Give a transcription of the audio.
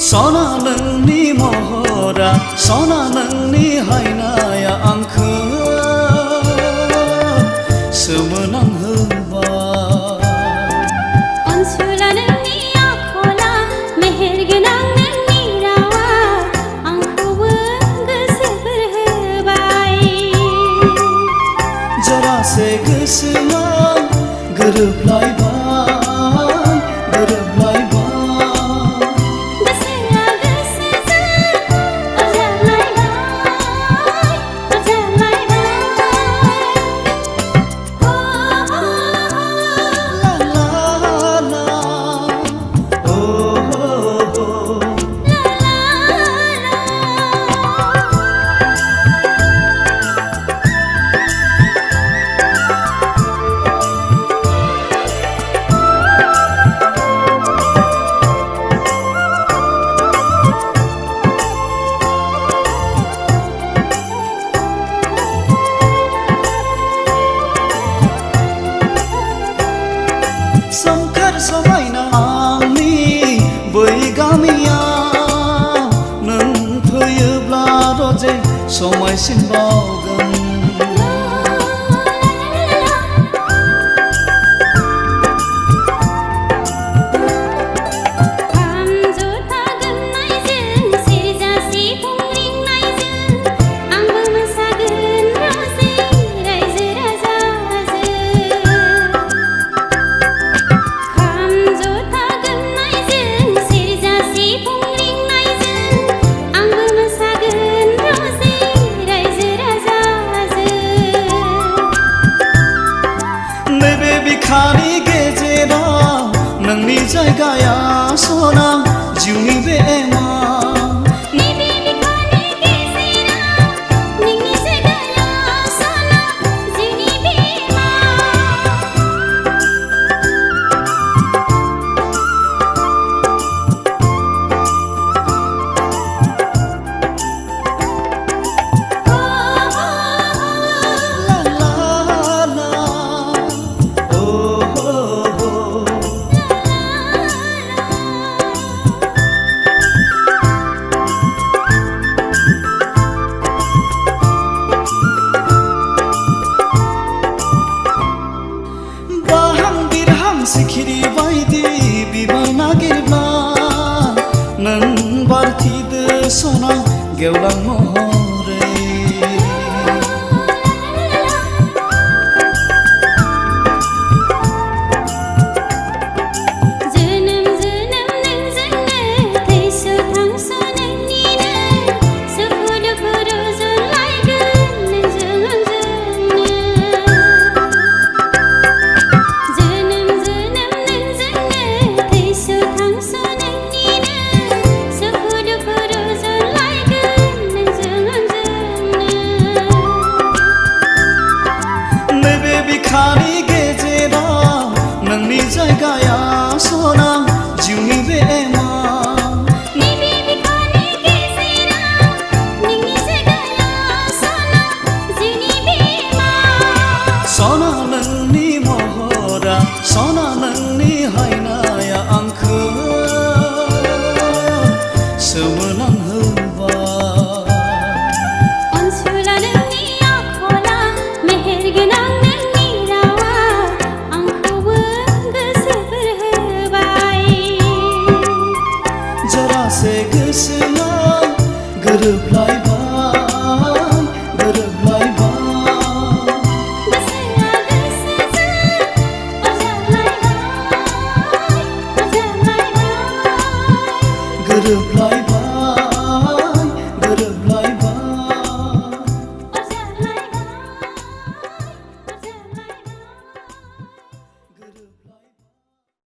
सना नोंनि महरा सना नोंनि हायनाया आंखौ सोमोनांहोबाय अनसुला नोंनि आखला मेहेरगोनां नोंनि रावा आंखौबो गोसोफोर होबाय जरासे गोसोआ गोरोबलायबाय सोमखोर समायना आंनि बै गामियाव नों फैयोब्ला रजे समायसिनबावगोन बिखानि गेजेराव नोंनि जायगाया सना जिउनि बेमा नैबे बिखानि गेजेराव नोंनि जायगाया सना जिउनि बेमा सिखिरि बायदि बिबार नागिरब्ला नों बारथिदो सना गेवलां महरै जोनोम जोनोम नोंजोंनो थैस' थांस' नोंनिनो सुखु दुखु रुजुनलायगोन नोंजों आंजोंनो बिखानि गेजेराव नोंनि जायगाया सना जिउनि बेमा नैबे बिखानि गेजेराव नोंनि जायगाया सना जिउनि बेमा सना नोंनि महरा सना नोंनि हायनाया आंखौ सोमोनांहोबाय अनसुला नोंनि आखला मेहेरगोनां जरासे गोसोआ गोरोबलायबाय गोसोआ गोसोजों अरजाबलायबाय गोरोबलायबाय